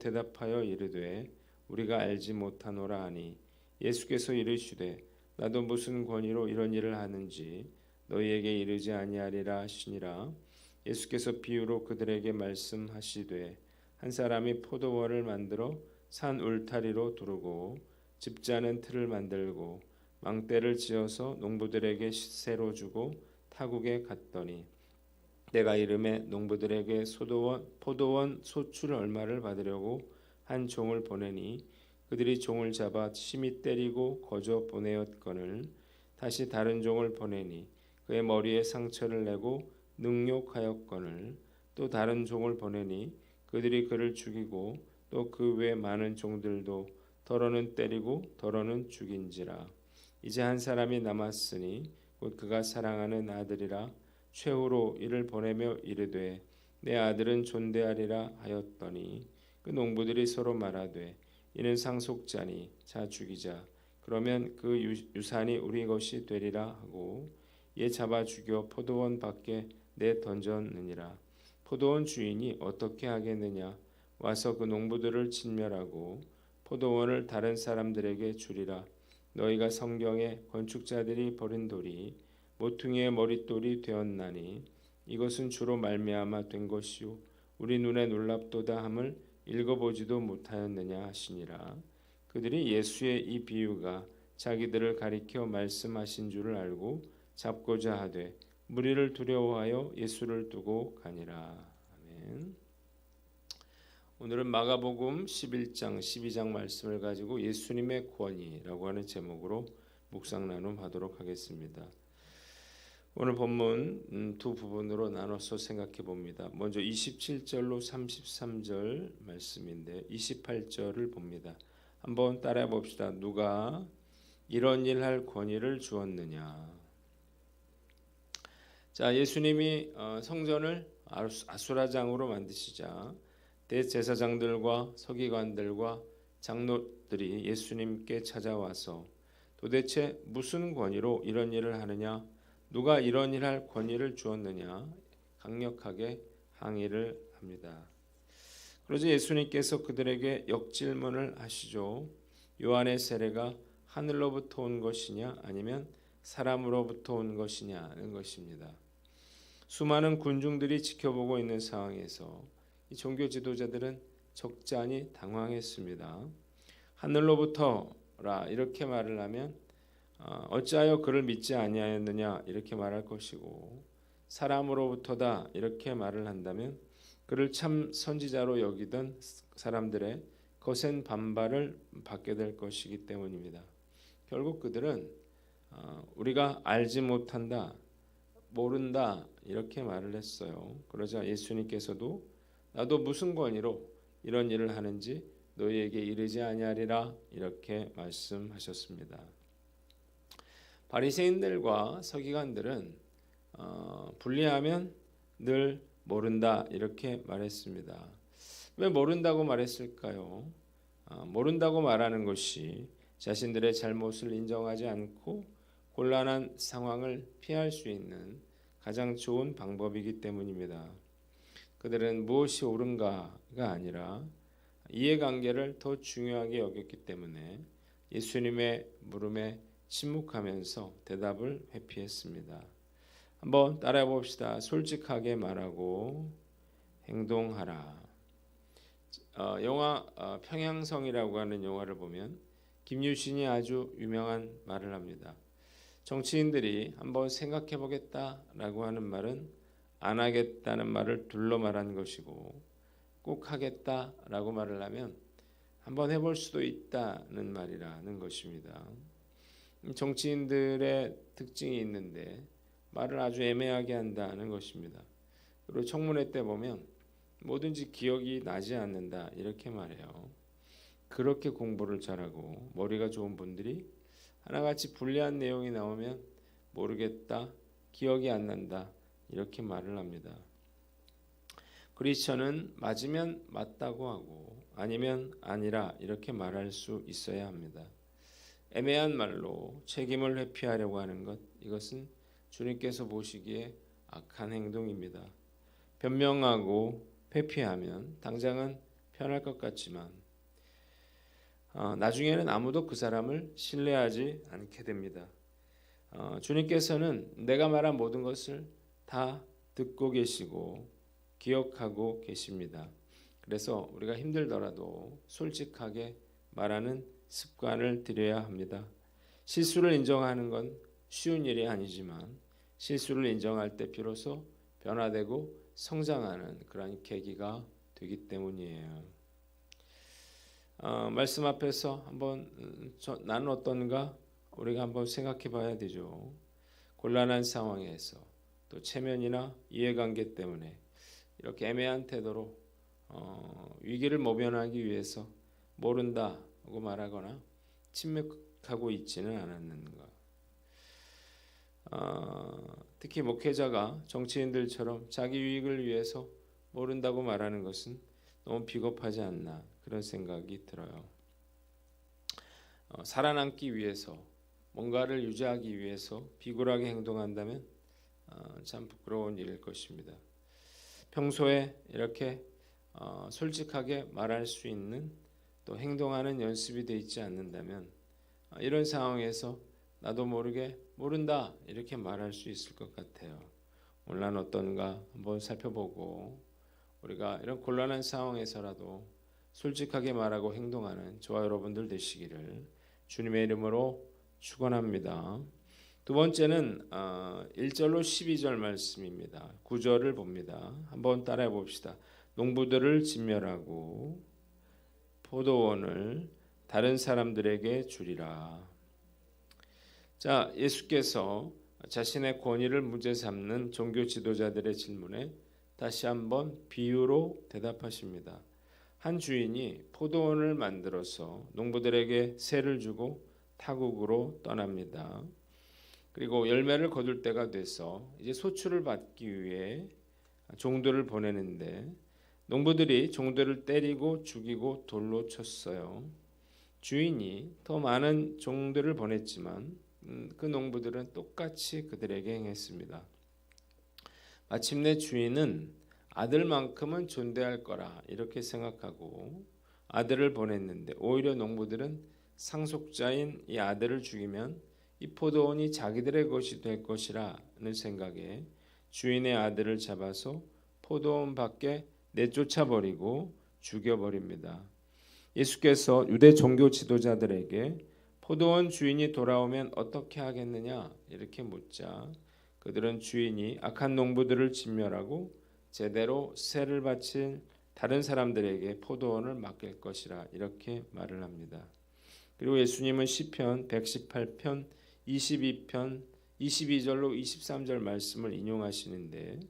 대답하여 이르되 우리가 알지 못하노라 하니 예수께서 이르시되 나도 무슨 권위로 이런 일을 하는지 너희에게 이르지 아니하리라 하시니라. 예수께서 비유로 그들에게 말씀하시되 한 사람이 포도원을 만들어 산 울타리로 두르고 집자는 틀을 만들고 망대를 지어서 농부들에게 시세로 주고 타국에 갔더니 내가 이름에 농부들에게 포도원 소출 얼마를 받으려고 한 종을 보내니 그들이 종을 잡아 심히 때리고 거저 보내었거늘 다시 다른 종을 보내니 그의 머리에 상처를 내고 능욕하였거늘 또 다른 종을 보내니 그들이 그를 죽이고 또 그 외 많은 종들도 더러는 때리고 더러는 죽인지라. 이제 한 사람이 남았으니 곧 그가 사랑하는 아들이라. 최후로 이를 보내며 이르되 내 아들은 존대하리라 하였더니 그 농부들이 서로 말하되 이는 상속자니 자 죽이자. 그러면 그 유산이 우리 것이 되리라 하고 얘 잡아 죽여 포도원 밖에 내 던졌느니라. 포도원 주인이 어떻게 하겠느냐. 와서 그 농부들을 진멸하고 포도원을 다른 사람들에게 주리라. 너희가 성경에 건축자들이 버린 돌이 모퉁이의 머릿돌이 되었나니 이것은 주로 말미암아 된 것이요 우리 눈에 놀랍도다 함을 읽어보지도 못하였느냐 하시니라. 그들이 예수의 이 비유가 자기들을 가리켜 말씀하신 줄을 알고 잡고자 하되 무리를 두려워하여 예수를 두고 가니라. 아멘. 오늘은 마가복음 11장 12장 말씀을 가지고 예수님의 권위라고 하는 제목으로 묵상 나눔하도록 하겠습니다. 오늘 본문 두 부분으로 나눠서 생각해 봅니다. 먼저 27절로 33절 말씀인데 28절을 봅니다. 한번 따라해 봅시다. 누가 이런 일 할 권위를 주었느냐. 자, 예수님이 성전을 아수라장으로 만드시자 대제사장들과 서기관들과 장로들이 예수님께 찾아와서 도대체 무슨 권위로 이런 일을 하느냐, 누가 이런 일 할 권위를 주었느냐 강력하게 항의를 합니다. 그러자 예수님께서 그들에게 역질문을 하시죠. 요한의 세례가 하늘로부터 온 것이냐 아니면 사람으로부터 온 것이냐는 것입니다. 수많은 군중들이 지켜보고 있는 상황에서 이 종교 지도자들은 적잖이 당황했습니다. 하늘로부터라 이렇게 말을 하면 어찌하여 그를 믿지 아니하였느냐 이렇게 말할 것이고, 사람으로부터다 이렇게 말을 한다면 그를 참 선지자로 여기던 사람들의 거센 반발을 받게 될 것이기 때문입니다. 결국 그들은 우리가 알지 못한다, 모른다 이렇게 말을 했어요. 그러자 예수님께서도 나도 무슨 권위로 이런 일을 하는지 너희에게 이르지 아니하리라 이렇게 말씀하셨습니다. 바리새인들과 서기관들은 분리하면 늘 모른다 이렇게 말했습니다. 왜 모른다고 말했을까요? 모른다고 말하는 것이 자신들의 잘못을 인정하지 않고 곤란한 상황을 피할 수 있는 가장 좋은 방법이기 때문입니다. 그들은 무엇이 옳은가가 아니라 이해관계를 더 중요하게 여겼기 때문에 예수님의 물음에 침묵하면서 대답을 회피했습니다. 한번 따라해 봅시다. 솔직하게 말하고 행동하라. 영화 평양성이라고 하는 영화를 보면 김유신이 아주 유명한 말을 합니다. 정치인들이 한번 생각해 보겠다라고 하는 말은 안 하겠다는 말을 둘러 말한 것이고, 꼭 하겠다라고 말을 하면 한번 해볼 수도 있다는 말이라는 것입니다. 정치인들의 특징이 있는데 말을 아주 애매하게 한다는 것입니다. 그리고 청문회 때 보면 뭐든지 기억이 나지 않는다 이렇게 말해요. 그렇게 공부를 잘하고 머리가 좋은 분들이 하나같이 불리한 내용이 나오면 모르겠다, 기억이 안 난다 이렇게 말을 합니다. 크리스천은 맞으면 맞다고 하고 아니면 아니라 이렇게 말할 수 있어야 합니다. 애매한 말로 책임을 회피하려고 하는 것, 이것은 주님께서 보시기에 악한 행동입니다. 변명하고 회피하면 당장은 편할 것 같지만 나중에는 아무도 그 사람을 신뢰하지 않게 됩니다. 주님께서는 내가 말한 모든 것을 다 듣고 계시고 기억하고 계십니다. 그래서 우리가 힘들더라도 솔직하게 말하는 습관을 들여야 합니다. 실수를 인정하는 건 쉬운 일이 아니지만 실수를 인정할 때 비로소 변화되고 성장하는 그런 계기가 되기 때문이에요. 말씀 앞에서 한번 나는 어떤가 우리가 한번 생각해 봐야 되죠. 곤란한 상황에서 또 체면이나 이해관계 때문에 이렇게 애매한 태도로 위기를 모면하기 위해서 모른다고 말하거나 침묵하고 있지는 않았는가. 특히 목회자가 정치인들처럼 자기 유익을 위해서 모른다고 말하는 것은 너무 비겁하지 않나 그런 생각이 들어요. 살아남기 위해서 뭔가를 유지하기 위해서 비굴하게 행동한다면 참 부끄러운 일일 것입니다. 평소에 이렇게 솔직하게 말할 수 있는 또 행동하는 연습이 되어 있지 않는다면 이런 상황에서 나도 모르게 모른다 이렇게 말할 수 있을 것 같아요. 오늘 난 어떤가 한번 살펴보고 우리가 이런 곤란한 상황에서라도 솔직하게 말하고 행동하는 저와 여러분들 되시기를 주님의 이름으로 축원합니다. 두 번째는 1절로 12절 말씀입니다. 9절을 봅니다. 한번 따라해 봅시다. 농부들을 진멸하고 포도원을 다른 사람들에게 주리라. 자, 예수께서 자신의 권위를 문제 삼는 종교 지도자들의 질문에 다시 한번 비유로 대답하십니다. 한 주인이 포도원을 만들어서 농부들에게 세를 주고 타국으로 떠납니다. 그리고 열매를 거둘 때가 돼서 이제 소출을 받기 위해 종들을 보내는데 농부들이 종들을 때리고 죽이고 돌로 쳤어요. 주인이 더 많은 종들을 보냈지만 그 농부들은 똑같이 그들에게 행했습니다. 마침내 주인은 아들만큼은 존대할 거라 이렇게 생각하고 아들을 보냈는데 오히려 농부들은 상속자인 이 아들을 죽이면 이 포도원이 자기들의 것이 될 것이라는 생각에 주인의 아들을 잡아서 포도원 밖에 내쫓아버리고 죽여버립니다. 예수께서 유대 종교 지도자들에게 포도원 주인이 돌아오면 어떻게 하겠느냐 이렇게 묻자 그들은 주인이 악한 농부들을 진멸하고 제대로 세를 바칠 다른 사람들에게 포도원을 맡길 것이라 이렇게 말을 합니다. 그리고 예수님은 시편 118편 22편 22절로 23절 말씀을 인용하시는데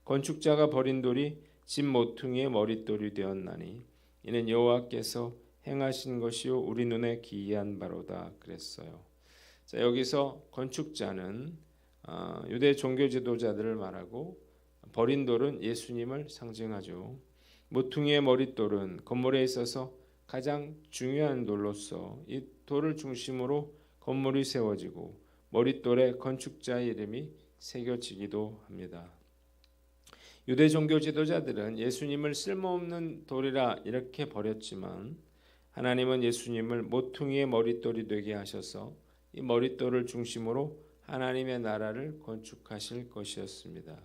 건축자가 버린 돌이 집 모퉁이의 머릿돌이 되었나니 이는 여호와께서 행하신 것이요 우리 눈에 기이한 바로다 그랬어요. 자, 여기서 건축자는 유대 종교 지도자들을 말하고 버린 돌은 예수님을 상징하죠. 모퉁이의 머릿돌은 건물에 있어서 가장 중요한 돌로서 이 돌을 중심으로 건물이 세워지고 머릿돌에 건축자의 이름이 새겨지기도 합니다. 유대 종교 지도자들은 예수님을 쓸모없는 돌이라 이렇게 버렸지만 하나님은 예수님을 모퉁이의 머릿돌이 되게 하셔서 이 머릿돌을 중심으로 하나님의 나라를 건축하실 것이었습니다.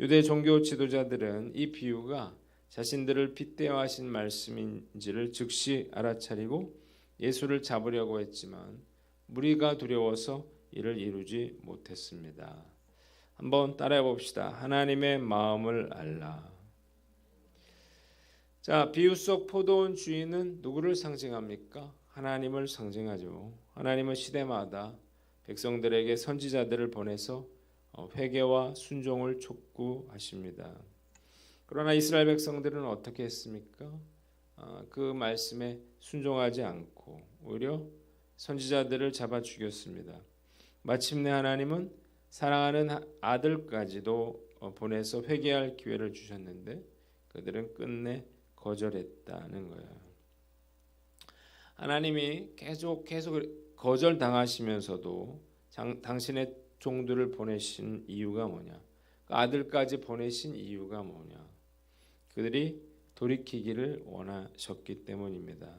유대 종교 지도자들은 이 비유가 자신들을 빗대어 하신 말씀인지를 즉시 알아차리고 예수를 잡으려고 했지만 무리가 두려워서 이를 이루지 못했습니다. 한번 따라해 봅시다. 하나님의 마음을 알라. 자, 비유 속 포도원 주인은 누구를 상징합니까? 하나님을 상징하죠. 하나님은 시대마다 백성들에게 선지자들을 보내서 회개와 순종을 촉구하십니다. 그러나 이스라엘 백성들은 어떻게 했습니까? 그 말씀에 순종하지 않고 오히려 선지자들을 잡아 죽였습니다. 마침내 하나님은 사랑하는 아들까지도 보내서 회개할 기회를 주셨는데 그들은 끝내 거절했다는 거예요. 하나님이 계속 거절당하시면서도 당신의 종들을 보내신 이유가 뭐냐? 그 아들까지 보내신 이유가 뭐냐? 그들이 돌이키기를 원하셨기 때문입니다.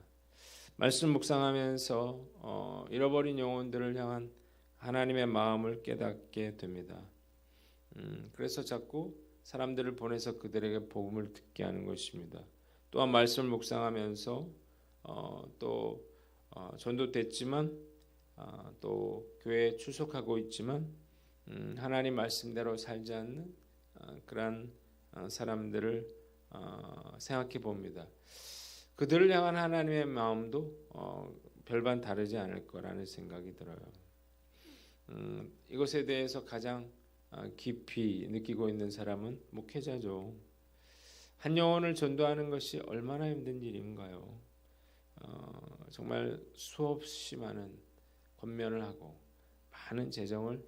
말씀 묵상하면서 잃어버린 영혼들을 향한 하나님의 마음을 깨닫게 됩니다. 그래서 자꾸 사람들을 보내서 그들에게 복음을 듣게 하는 것입니다. 또한 말씀을 묵상하면서 전도됐지만 또 교회에 출석하고 있지만 하나님 말씀대로 살지 않는 그러한 사람들을 생각해 봅니다. 그들을 향한 하나님의 마음도 별반 다르지 않을 거라는 생각이 들어요. 이것에 대해서 가장 깊이 느끼고 있는 사람은 목회자죠. 한 영혼을 전도하는 것이 얼마나 힘든 일인가요? 정말 수없이 많은 권면을 하고 많은 재정을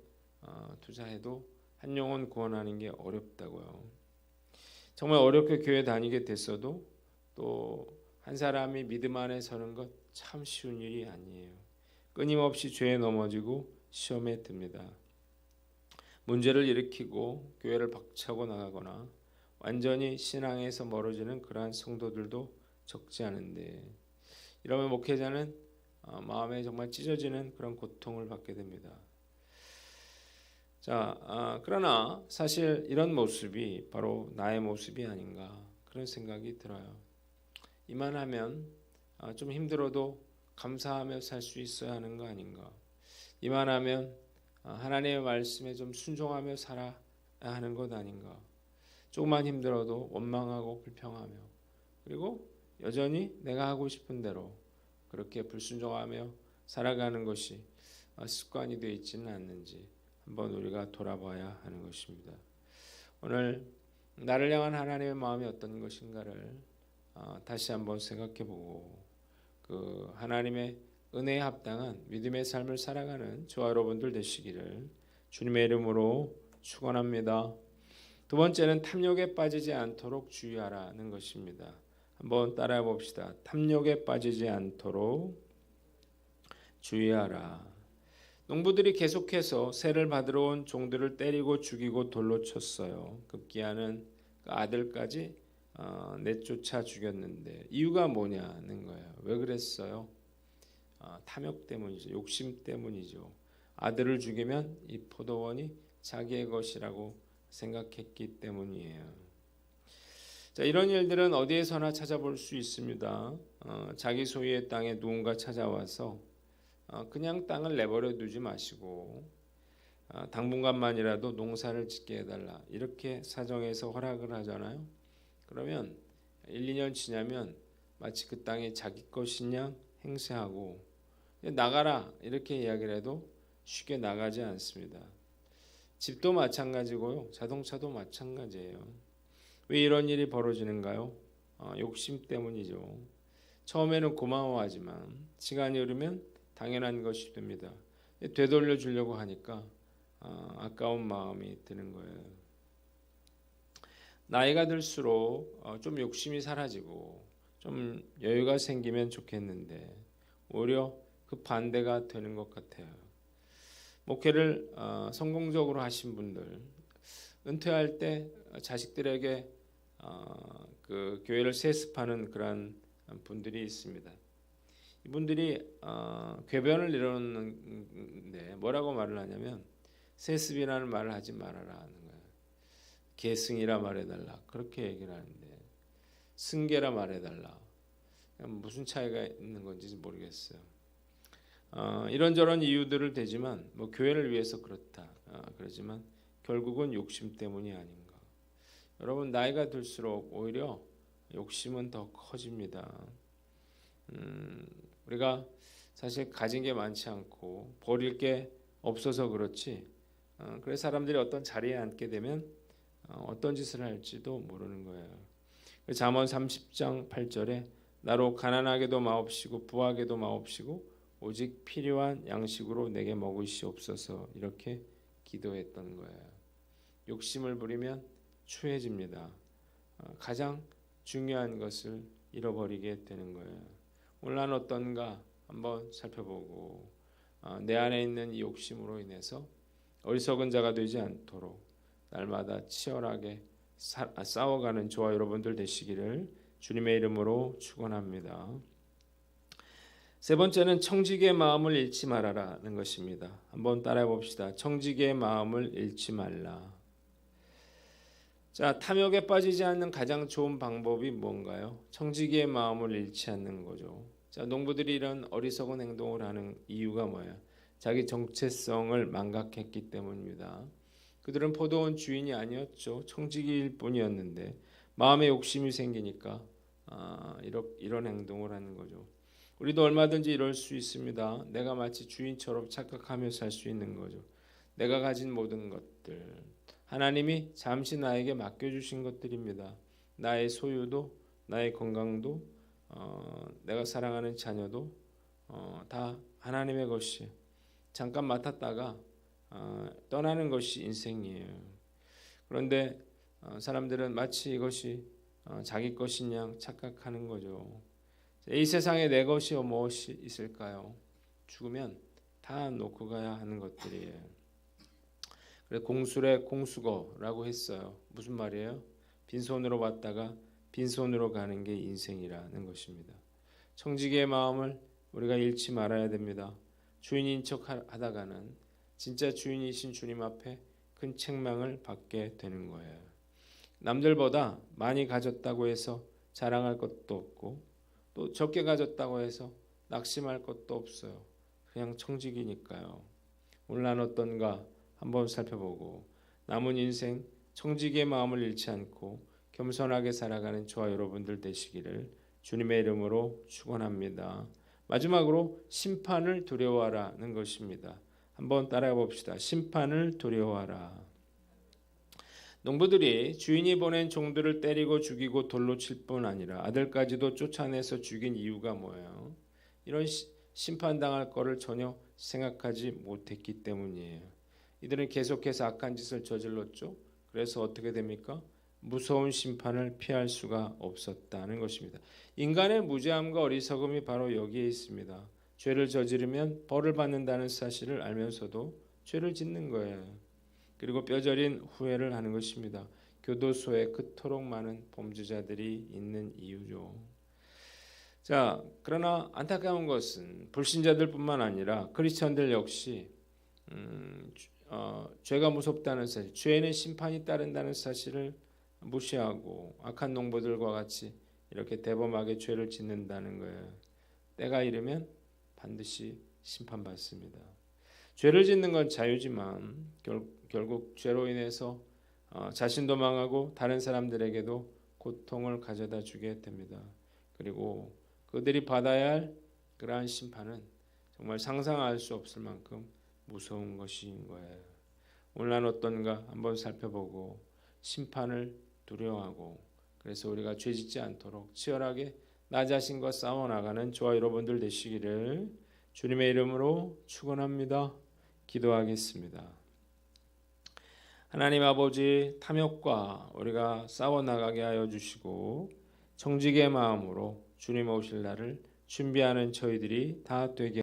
투자해도 한 영혼 구원하는 게 어렵다고요. 정말 어렵게 교회 다니게 됐어도 또 한 사람이 믿음 안에 서는 것 참 쉬운 일이 아니에요. 끊임없이 죄에 넘어지고 시험에 듭니다. 문제를 일으키고 교회를 박차고 나가거나 완전히 신앙에서 멀어지는 그러한 성도들도 적지 않은데 이러면 목회자는 마음에 정말 찢어지는 그런 고통을 받게 됩니다. 그러나 사실 이런 모습이 바로 나의 모습이 아닌가 그런 생각이 들어요. 이만하면 좀 힘들어도 감사하며 살 수 있어야 하는 거 아닌가. 이만하면 하나님의 말씀에 좀 순종하며 살아야 하는 것 아닌가. 조금만 힘들어도 원망하고 불평하며 그리고 여전히 내가 하고 싶은 대로 그렇게 불순종하며 살아가는 것이 습관이 되어 있지는 않는지 한번 우리가 돌아봐야 하는 것입니다. 오늘 나를 향한 하나님의 마음이 어떤 것인가를 다시 한번 생각해보고 그 하나님의 은혜에 합당한 믿음의 삶을 살아가는 저와 여러분들 되시기를 주님의 이름으로 축원합니다. 두 번째는 탐욕에 빠지지 않도록 주의하라는 것입니다. 한번 따라해 봅시다. 탐욕에 빠지지 않도록 주의하라. 농부들이 계속해서 세를 받으러 온 종들을 때리고 죽이고 돌로 쳤어요. 급기야는 그 아들까지 내쫓아 죽였는데 이유가 뭐냐는 거예요. 왜 그랬어요? 탐욕 때문이죠. 욕심 때문이죠. 아들을 죽이면 이 포도원이 자기의 것이라고 생각했기 때문이에요. 이런 일들은 어디에서나 찾아볼 수 있습니다. 자기 소유의 땅에 누군가 찾아와서 그냥 땅을 내버려 두지 마시고 당분간만이라도 농사를 짓게 해달라 이렇게 사정해서 허락을 하잖아요. 그러면 1, 2년 지나면 마치 그 땅이 자기 것인 양 행세하고 나가라 이렇게 이야기를 해도 쉽게 나가지 않습니다. 집도 마찬가지고요. 자동차도 마찬가지예요. 왜 이런 일이 벌어지는가요? 욕심 때문이죠. 처음에는 고마워하지만 시간이 흐르면 당연한 것이 됩니다. 되돌려 주려고 하니까 아까운 마음이 드는 거예요. 나이가 들수록 좀 욕심이 사라지고 좀 여유가 생기면 좋겠는데 오히려 그 반대가 되는 것 같아요. 목회를 성공적으로 하신 분들 은퇴할 때 자식들에게 그 교회를 세습하는 그런 분들이 있습니다. 이분들이 궤변을 이루는데 뭐라고 말을 하냐면 세습이라는 말을 하지 말아라 하는 거예요. 계승이라 말해달라 그렇게 얘기를 하는데 승계라 말해달라 무슨 차이가 있는 건지 모르겠어요. 이런저런 이유들을 대지만 뭐 교회를 위해서 그렇다 그러지만 결국은 욕심 때문이 아닌가. 여러분 나이가 들수록 오히려 욕심은 더 커집니다. 우리가 사실 가진 게 많지 않고 버릴 게 없어서 그렇지 그래서 사람들이 어떤 자리에 앉게 되면 어떤 짓을 할지도 모르는 거예요. 잠언 30장 8절에 나로 가난하게도 마옵시고 부하게도 마옵시고 오직 필요한 양식으로 내게 먹으시옵소서 이렇게 기도했던 거예요. 욕심을 부리면 추해집니다. 가장 중요한 것을 잃어버리게 되는 거예요. 오늘 난 어떤가 한번 살펴보고 내 안에 있는 이 욕심으로 인해서 어리석은 자가 되지 않도록 날마다 치열하게 싸워가는 저와 여러분들 되시기를 주님의 이름으로 축원합니다. 세 번째는 청지기의 마음을 잃지 말아라는 것입니다. 한번 따라해 봅시다. 청지기의 마음을 잃지 말라. 자, 탐욕에 빠지지 않는 가장 좋은 방법이 뭔가요? 청지기의 마음을 잃지 않는 거죠. 자, 농부들이 이런 어리석은 행동을 하는 이유가 뭐예요? 자기 정체성을 망각했기 때문입니다. 그들은 포도원 주인이 아니었죠. 청지기일 뿐이었는데 마음에 욕심이 생기니까 이런 행동을 하는 거죠. 우리도 얼마든지 이럴 수 있습니다. 내가 마치 주인처럼 착각하며 살 수 있는 거죠. 내가 가진 모든 것들, 하나님이 잠시 나에게 맡겨주신 것들입니다. 나의 소유도, 나의 건강도, 내가 사랑하는 자녀도 다 하나님의 것이 잠깐 맡았다가 떠나는 것이 인생이에요. 그런데 사람들은 마치 이것이 자기 것인 양 착각하는 거죠. 이 세상에 내 것이 무엇이 있을까요? 죽으면 다 놓고 가야 하는 것들이에요. 그래서 공술의 공수거라고 했어요. 무슨 말이에요? 빈손으로 왔다가 빈손으로 가는 게 인생이라는 것입니다. 청지기의 마음을 우리가 잃지 말아야 됩니다. 주인인 척 하다가는 진짜 주인이신 주님 앞에 큰 책망을 받게 되는 거예요. 남들보다 많이 가졌다고 해서 자랑할 것도 없고 또 적게 가졌다고 해서 낙심할 것도 없어요. 그냥 청지기니까요. 오늘 난 어떤가 한번 살펴보고 남은 인생 청지기의 마음을 잃지 않고 겸손하게 살아가는 저와 여러분들 되시기를 주님의 이름으로 축원합니다. 마지막으로 심판을 두려워하라는 것입니다. 한번 따라해 봅시다. 심판을 두려워하라. 농부들이 주인이 보낸 종들을 때리고 죽이고 돌로 칠 뿐 아니라 아들까지도 쫓아내서 죽인 이유가 뭐예요? 이런 심판당할 거를 전혀 생각하지 못했기 때문이에요. 이들은 계속해서 악한 짓을 저질렀죠. 그래서 어떻게 됩니까? 무서운 심판을 피할 수가 없었다는 것입니다. 인간의 무죄함과 어리석음이 바로 여기에 있습니다. 죄를 저지르면 벌을 받는다는 사실을 알면서도 죄를 짓는 거예요. 그리고 뼈저린 후회를 하는 것입니다. 교도소에 그토록 많은 범죄자들이 있는 이유죠. 자, 그러나 안타까운 것은 불신자들뿐만 아니라 크리스천들 역시 죄가 무섭다는 사실, 죄에는 심판이 따른다는 사실을 무시하고 악한 농부들과 같이 이렇게 대범하게 죄를 짓는다는 거예요. 때가 이르면 반드시 심판받습니다. 죄를 짓는 건 자유지만 결국 죄로 인해서 자신도 망하고 다른 사람들에게도 고통을 가져다 주게 됩니다. 그리고 그들이 받아야 할 그러한 심판은 정말 상상할 수 없을 만큼 무서운 것인 거예요. 오늘 난 어떤가 한번 살펴보고 심판을 두려워하고 그래서 우리가 죄짓지 않도록 치열하게 나 자신과 싸워나가는 저와 여러분들 되시기를 주님의 이름으로 축원합니다. 기도하겠습니다. 하나님 아버지, 탐욕과 우리가 싸워나가게 하여 주시고 청지기의 마음으로 주님 오실 날을 준비하는 저희들이 다 되게